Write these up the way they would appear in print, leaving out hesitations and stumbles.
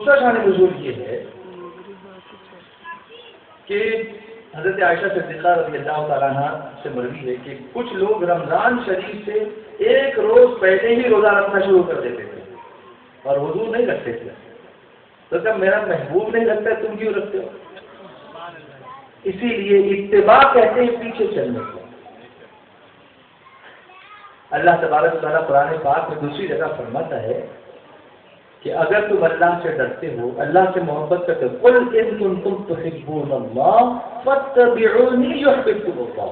دوسرا شان نزول یہ ہے کہ حضرت عائشہ صدیقہ رضی اللہ تعالیٰ عنہ سے مروی ہے کہ کچھ لوگ رمضان شریف سے ایک روز پہلے ہی روزہ رکھنا شروع کر دیتے تھے اور حضور نہیں رکھتے تھے. تو جب میرا محبوب نہیں رکھتا تم کیوں رکھتے ہو؟ اسی لیے اتباع کہتے ہیں پیچھے چلنے کو. اللہ تبارک و تعالیٰ قرآن پاک میں دوسری جگہ فرماتا ہے کہ اگر تم اللہ سے ڈرتے ہو، اللہ سے محبت کرتے ہو، قل ان کنتم تحبون اللہ فاتبعونی یحببکم اللہ.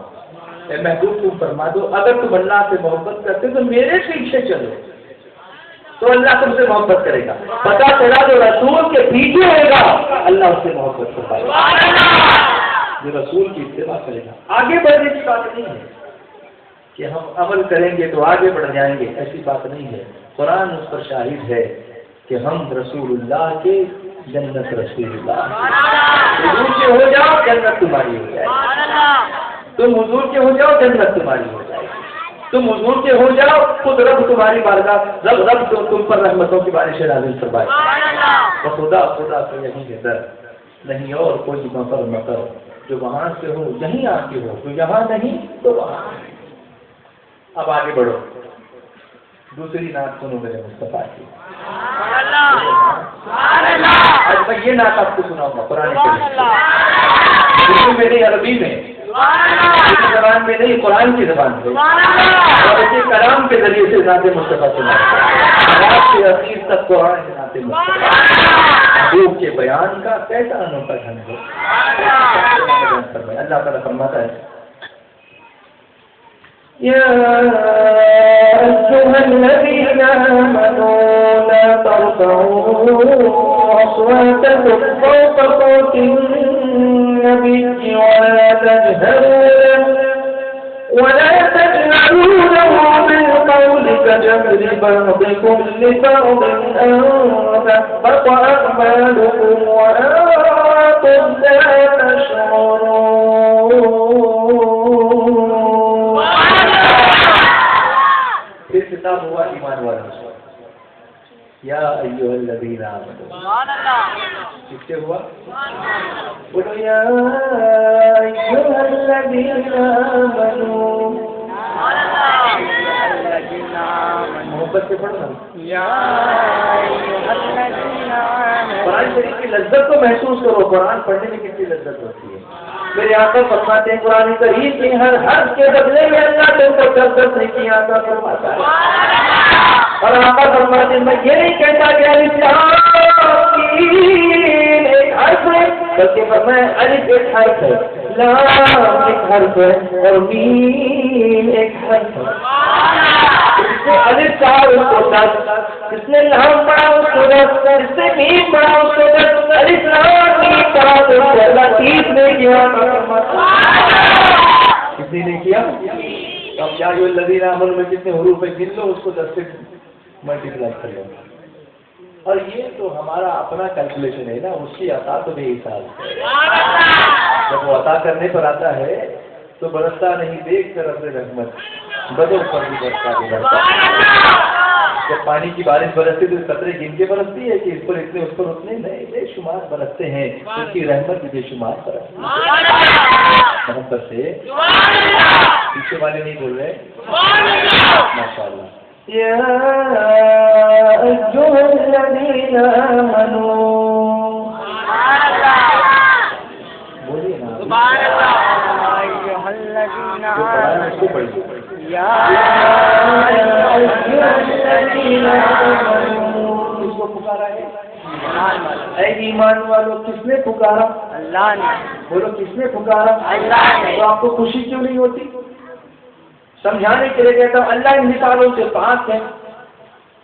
اے محبوب تم فرما دو اگر تم اللہ سے محبت کرتے ہو تو میرے پیچھے چلو تو اللہ تم سے محبت کرے گا. پتا چلا جو رسول کے پیچھے ہوئے گا اللہ اس سے محبت کرے گا، جو رسول کی اتباع کرے گا. آگے بڑھنے کی بات نہیں ہے کہ ہم عمل کریں گے تو آگے بڑھ جائیں گے، ایسی بات نہیں ہے. قرآن اس پر شاہد ہے کہ ہم رسول اللہ کے جنت رسول اللہ. حضور کے ہو جاؤ جنت تمہاری ہو جائے، تم حضور کے ہو جاؤ جنت تمہاری ہو جائے. تم حضور کے ہو جاؤ خود رب تمہاری بارگاہ رب تم پر رحمتوں کی بارش نازل فرمائے. خدا خدا تو یہی ہے در نہیں اور کوئی مفر مکر، جو وہاں سے ہو یہیں آتی ہو، جو یہاں نہیں تو وہاں. اب آگے بڑھو، دوسری نعت سنو میرے مصطفیٰ کی. آج میں یہ نعت آپ کو سناؤں گا قرآن کریم میں نہیں، عربی میں، زبان میں نہیں، قرآن کی زبان سے اور اسی کلام کے ذریعے سے نعت مصطفیٰ سنا سے اخیر تک قرآن کے نعت مصطفیٰ محبوب کے بیان کا کیسا انوکھا ڈھنگ ہے. اللہ تعالیٰ فرماتا ہے يا أيها الذين آمنوا لا ترفعوا أصواتكم فوق صوت النبي ولا تجهروا له بالقول كجهر بعضكم لبعض أن تحبط أعمالكم وأنتم لا تشعرون. پھر خطاب ہوا ایمان والوں سے، یا ایھا الذین آمنوا. کس سے ہوا؟ بولو یا ایھا الذین آمنوا. محبت سے پڑھنا. یا ایھا الذین آمنوا. قرآن شریف کی لذت کو محسوس کرو. قرآن پڑھنے میں کتنی لذت ہوتی ہے. میرے آقا فرماتے ہیں قرآن کریم کی ہر حرف کے بدلے میں اللہ تم کو 10 نیکی عطا فرماتا ہے. اور آقا فرماتے ہیں میں یہ نہیں کہتا کہ الف ایک حرف ہے، بلکہ فرمایا الف ایک حرف ہے، لام ایک حرف ہے اور میم ایک حرف ہے. جس نے الف کہا اس کو 10، جس نے لام پڑھا اس کو 10، جس نے میم پڑھا اس کو 10. الف لام میم پڑھا تو اللہ 30 نے کیا. کسی نے کیا؟ اب کیا جو الذین آمنوا میں جتنے حروف ہیں گن لو، اس کو 10 سے ملٹیپلائی کر لو. اور یہ تو ہمارا اپنا کیلکولیشن ہے نا، اس کی عطا تو بے حساب ہے. جب وہ عطا کرنے پر آتا ہے تو برستا نہیں دیکھ کر اپنے رحمت بدوں پر بھی برستا بھی برستا. جب پانی کی بارش برستی تو قطرے گن کے برستی ہے کہ اس پر اتنے اس پر اتنے نہیں، بے شمار برستے ہیں. اس کی رحمت بے شمار برستی ہے. محبت سے پیچھے والے نہیں بول رہے ماشاء اللہ. یا ایھا الذین آمنوا. بولیے نا سبحان اللہ. ایھا الذین آمنوا. یا ایھا الذین آمنوا. کس کو پکارا ہے؟ اے ایمان والو. کس نے پکارا؟ اللہ نے. بولو کس نے پکارا؟ اللہ نے. تو آپ کو خوشی کیوں نہیں ہوتی؟ سمجھانے کے لیے کہتا ہوں اللہ ان مثالوں سے پاک ہے.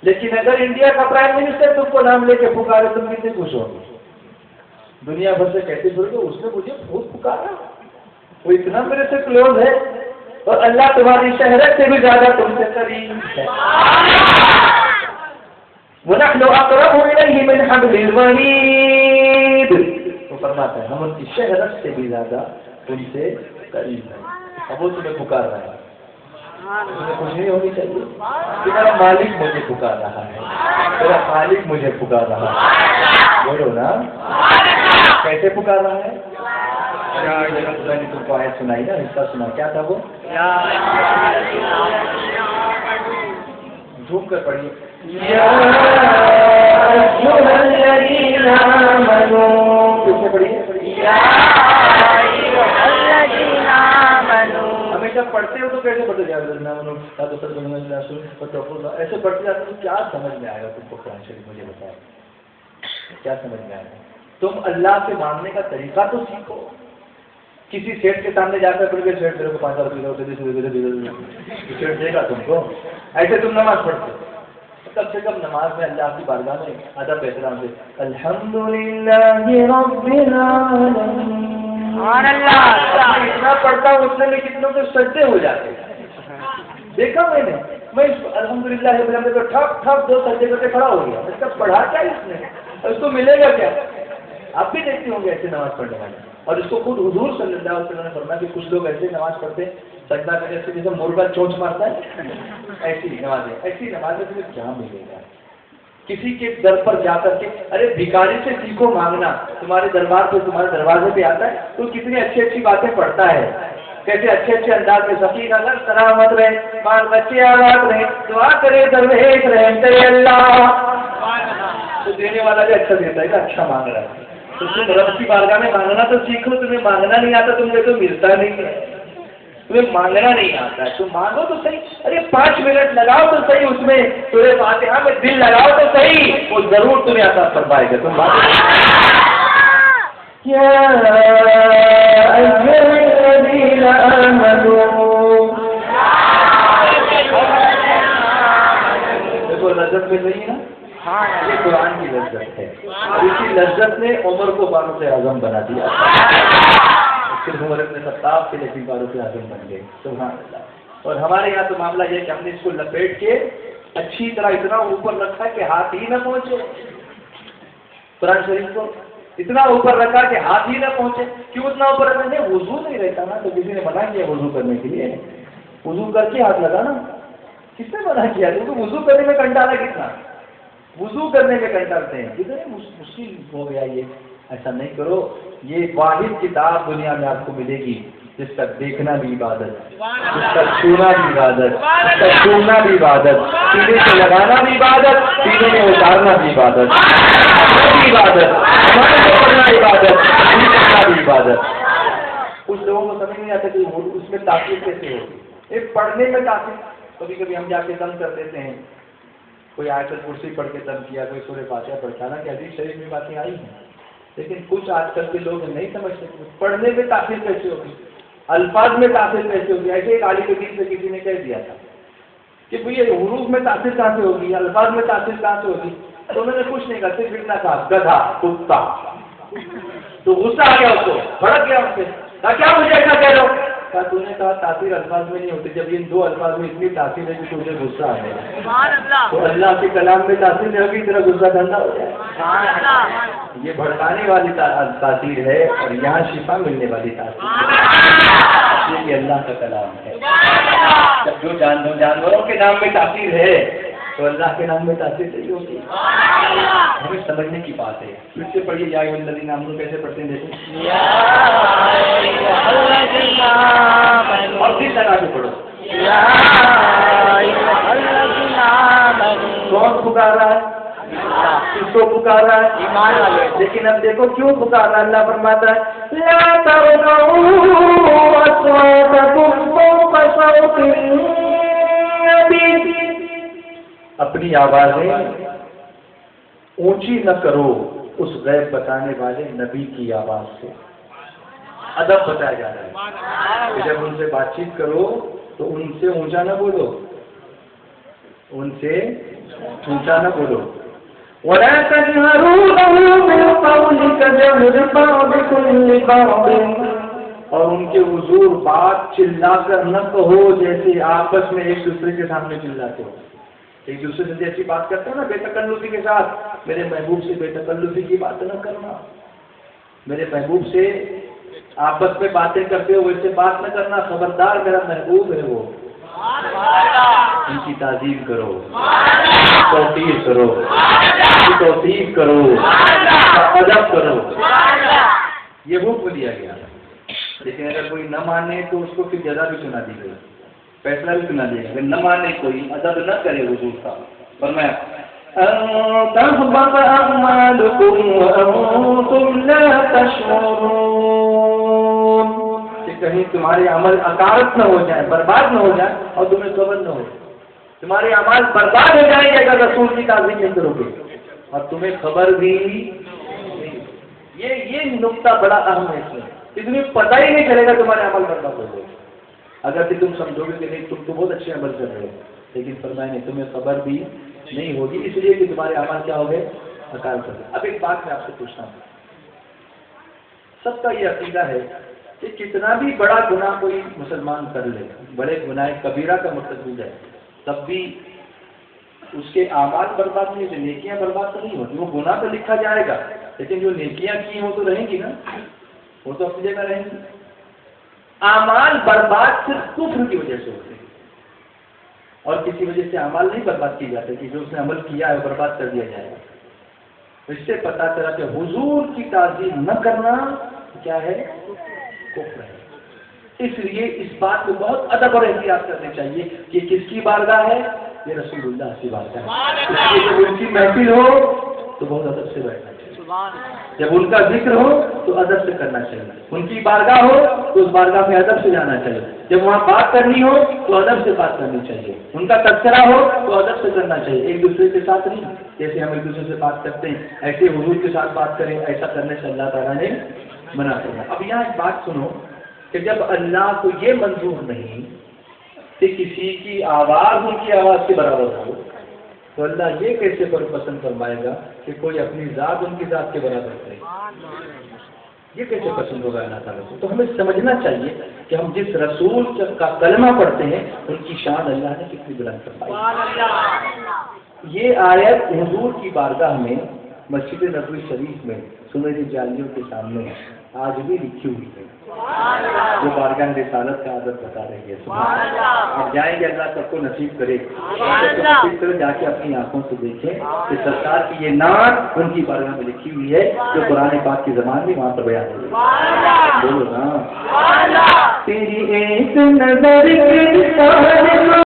لیکن اگر انڈیا کا پرائم منسٹر تم کو نام لے کے پکارے تم کتنے خوش ہو گے؟ دنیا بھر سے کہتے بول گے اس نے مجھے بہت پکارا، وہ اتنا میرے سے کلوز ہے. اور اللہ تمہاری شہرت سے بھی زیادہ تم سے قریب ہے. وَنَحْنُ أَقْرَبُ إِلَيْهِ مِنْ حَبْلِ الْوَرِيدِ. وہ فرماتا ہے ہم ان کی شہرت سے بھی زیادہ ان سے قریب ہیں. اب وہ تمہیں پکار رہا ہے. تمہیں خوشی نہیں ہونی چاہیے کہ میرا مالک مجھے پکار رہا ہے، میرا خالق مجھے پکار رہا ہے؟ بولو نا، کیسے پکار رہا ہے؟ میں نے تم کو آیت سنائی نا، حصہ سنا، کیا تھا وہ؟ جھوم کر پڑھیے، پیچھے پڑھیے، ہمیشہ پڑھتے ہو تو کیسے پڑھتے جا رہے؟ ایسے پڑھتے جاتے تو کیا سمجھ میں آئے گا تم کو قرآن شریف؟ مجھے بتاؤ کیا سمجھ میں آئے گا؟ تم اللہ سے مانگنے کا طریقہ تو سیکھو۔ کسی سیٹ کے سامنے جا کر پڑھ کے سیٹ میرے کو 5,000 روپئے سیٹ دے گا تم کو؟ ایسے تم نماز پڑھتے کم سے کم نماز میں اللہ کی بارگاہ میں ادب احترام سے الحمدللہ رب العالمین اتنا پڑھتا ہوں اتنے میں کتنوں کے سجدے ہو جاتے ہیں۔ دیکھا میں نے، میں الحمدللہ رب العالمین کو ٹھپ ٹھپ 2 سجدے کر کے کھڑا ہو گیا۔ اس کا پڑھا کیا اس نے؟ اس کو ملے گا کیا؟ آپ بھی دیکھتے ہوں گے ایسے نماز پڑھنے والے، اور اس کو خود حضور صلی اللہ علیہ وسلم نے فرمایا کہ کچھ لوگ ایسے نماز پڑھتے سجدہ کرنے سے جیسے مرغا چونچ مارتا ہے، ایسی نمازیں، ایسی نمازیں تمہیں کیا ملے گا؟ کسی کے در پر جا کر کے، ارے بھکاری سے سیکھو مانگنا، تمہارے دربار پہ تمہارے دروازے پہ آتا ہے تو کتنی اچھی اچھی باتیں پڑھتا ہے، کیسے اچھے اچھے انداز میں سفیر اگر سلامت رہے، مال بچے آباد رہے، دعا کرے درویش رحمت اللہ، تو دینے والا بھی اچھا دیتا ہے کہ اچھا مانگ رہا ہے۔ تو تم رب کی بارگاہ میں مانگنا تو سیکھو، تمہیں مانگنا نہیں آتا تم کو ملتا نہیں ہے، تمہیں مانگنا نہیں آتا ہے تم مانگو تو صحیح، ارے 5 منٹ لگاؤ تو صحیح، اس میں سورہ فاتحہ میں دل لگاؤ تو صحیح، وہ ضرور تمہیں عطا فرمائے گا۔ تم دیکھو لذت مل رہی ہے نا، یہ قرآن کی لذت ہے، اور اسی لذت نے عمر کو فاروق اعظم بنا دیا، صرف عمر ابن خطاب کے لیکن فاروق اعظم بن گئے، سبحان اللہ۔ اور ہمارے یہاں تو معاملہ یہ ہے کہ ہم نے اس کو لپیٹ کے اچھی طرح اتنا اوپر رکھا کہ ہاتھ ہی نہ پہنچے، قرآن شریف کو اتنا اوپر رکھا کہ ہاتھ ہی نہ پہنچے۔ کیوں اتنا اوپر رکھا؟ نہیں وضو نہیں رہتا نا، تو کسی نے منع کیا وضو کرنے کے لیے، وضو کر کے ہاتھ لگانا، کس نے منع کیا؟ کیونکہ وضو کرنے میں کنٹالا کتنا، وضو کرنے میں کنٹالتے ہیں، کتنے مشکل ہو گیا یہ۔ ایسا نہیں کرو، یہ واحد کتاب دنیا میں آپ کو ملے گی جس کا دیکھنا بھی عبادت، جس کا چھونا بھی عبادت، جس کا چھونا بھی عبادت، سینے سے لگانا بھی عبادت، سینے میں اتارنا بھی عبادت، بھی عبادت، پڑھنا عبادت، کرنا بھی عبادت۔ کچھ لوگوں کو سمجھ نہیں آتا کہ اس میں تاثیر کیسے ہوگی، ایک پڑھنے میں تاثیر، کبھی کبھی ہم جا کے دم کر دیتے ہیں، کوئی آیت الکرسی پڑھ کے دم کیا، کوئی سورہ فاتحہ پڑھا، حالانکہ حدیث شریف میں باتیں آئی ہیں، لیکن کچھ آج کل کے لوگ نہیں سمجھ سکتے پڑھنے میں تاثیر کیسے ہوگی، الفاظ میں تاثیر کیسے ہوگی۔ ایسے ایک عالم دین سے کسی نے کہہ دیا تھا کہ بھئی یہ حروف میں تاثیر کہاں سے ہوگی، الفاظ میں تاثیر کہاں سے ہوگی؟ تو انہوں نے کچھ نہیں کہا، صرف اتنا کہا گدھا کتا، تو غصہ آ گیا، اس کو بھڑک گیا، اس سے کہا کیا مجھے ایسا کہہ رہے ہو؟ کہا تو نے کہا تاثیر الفاظ میں نہیں ہوتی، جب ان 2 الفاظ میں اتنی تاثیر ہے کہ تجھے غصہ آ گیا، تو اللہ کے کلام میں تاثیر نہیں ہوگی، تیرا غصہ ٹھنڈا ہو جائے۔ یہ بھڑکانے والی تاثیر ہے، اور یہاں شفا ملنے والی تاثیر ہے، یہ اللہ کا کلام ہے۔ جب جو جانوروں کے نام میں تاثیر ہے تو اللہ کے نام میں تاثیر نہیں ہوگی، ہمیں سمجھنے کی بات ہے۔ پھر سے پڑھیے یا ایھا الذین آمنوا، کیسے پڑھتے ہیں دیکھیں، اور کس طرح سے پڑھو، کون پکار رہا ہے؟ کس کو پکار رہا ہے؟ ایمان والے۔ لیکن اب دیکھو کیوں پکار رہا ہے، اللہ فرماتا ہے لا ترفعوا اصواتکم فوق صوت النبی، اپنی آوازیں اونچی نہ کرو اس غیب بتانے والے نبی کی آواز سے۔ ادب بتایا جا رہا ہے کہ جب ان سے بات چیت کرو تو ان سے اونچا نہ بولو، ان سے اونچا نہ بولو۔ وَلَا تَجْهَرُوا لَهُ بِالْقَوْلِ كَجَهْرِ بَعْضِكُمْ لِبَعْضٍ، اور ان کے حضور بات چلا کر نہ کہو جیسے آپس میں ایک دوسرے کے سامنے چلاتے ہو، ایک دوسرے سے جیسی بات کرتے ہو نا بے تکلفی کے ساتھ، میرے محبوب سے بے تکلفی کی بات نہ کرنا، میرے محبوب سے آپس میں باتیں کرتے ہو ویسے بات نہ کرنا، خبردار میرا محبوب ہے وہ، ان کی تعظیم کرو، توقیر کرو، توصیف کرو، ادب کرو، یہ حکم دیا گیا۔ لیکن اگر کوئی نہ مانے تو اس کو پھر جزا بھی سنا دی گئی، فیصلہ بھی سنا دیا گیا۔ اگر نہ مانے کوئی، ادب نہ کرے حضور کا، فرمایا تحبط اعمالکم وانتم لا تشعرون، کہ کہیں تمہارے عمل اکارت نہ ہو جائے، برباد نہ ہو جائے اور تمہیں خبر نہ ہو۔ تمہارے اعمال برباد ہو جائیں گے اگر رسول کی تعظیم نہیں کرو گے اور تمہیں خبر بھی نہیں۔ یہ نقطہ بڑا اہم ہے، اس میں پتہ ہی نہیں چلے گا تمہارے عمل برباد ہو گئے۔ اگر کہ تم سمجھو گے کہ نہیں تم تو بہت اچھے عمل کر رہے ہو، لیکن فرمایا نہیں، تمہیں خبر بھی نہیں ہوگی، اس لیے کہ تمہارے اعمال کیا ہو گئے؟ اکال کر گئے۔ اب ایک بات میں آپ سے پوچھتا ہوں، سب کا یہ عقیدہ ہے کہ کتنا بھی بڑا گناہ کوئی مسلمان کر لے، بڑے گناہ کبیرہ کا مرتکب ہے، تب بھی اس کے اعمال برباد نہیں ہوتے، نیکیاں برباد تو نہیں ہوتی۔ وہ گناہ تو لکھا جائے گا لیکن جو نیکیاں کی وہ تو رہیں گی نا، وہ تو اپنی جگہ رہیں گی۔ اعمال برباد صرف کفر کی وجہ سے ہوتے ہیں اور کسی وجہ سے اعمال نہیں برباد کی جاتے کہ جو اس نے عمل کیا ہے برباد کر دیا جائے گا۔ اس سے پتہ چلا کہ حضور کی تعظیم نہ کرنا کیا ہے؟ کفر ہے۔ اس لیے اس بات کو بہت ادب اور احتیاط کرنے چاہیے کہ کس کی بارگاہ ہے؟ یہ رسول اللہ کی بارگاہ ہے۔ اس لیے جب ان کی محفل ہو تو بہت ادب سے بیٹھنا چاہیے، جب ان کا ذکر ہو تو ادب سے کرنا چاہیے، ان کی بارگاہ ہو تو اس بارگاہ میں ادب سے جانا چاہیے، جب وہاں بات کرنی ہو تو ادب سے بات کرنی چاہیے، ان کا تذکرہ ہو تو ادب سے کرنا چاہیے، ایک دوسرے کے ساتھ نہیں جیسے ہم ایک دوسرے سے بات کرتے ہیں ایسے حضور کے ساتھ بات کریں، ایسا کرنے سے اللہ تعالیٰ نے منع کرنا۔ اب یہاں ایک بات سنو کہ جب اللہ کو یہ منظور نہیں کہ کسی کی آواز ان کی آواز کے برابر ہو تو اللہ یہ کیسے پسند فرمائے گا کہ کوئی اپنی ذات ان کی ذات کے برابر کرے؟ یہ کیسے پسند ہوگا اللہ تعالیٰ کو؟ تو ہمیں سمجھنا چاہیے کہ ہم جس رسول کا کلمہ پڑھتے ہیں ان کی شان اللہ نے کتنی بلند فرمائی۔ یہ آیت حضور کی بارگاہ میں مسجد نبوی شریف میں سنہری جالیوں کے سامنے آج بھی لکھی ہوئی ہے، جو بارگاہ رسالت کا عادت بتا رہی ہے۔ آپ جائیں گے، اللہ سب کو نصیب کرے، جا کے اپنی آنکھوں سے دیکھیں کہ سرکار کی یہ نعت ان کی بارگاہ میں لکھی ہوئی ہے جو قرآن پاک کی زبان میں وہاں پر بیان ہوئی ہے۔ بولو نا، تیری ایک نظر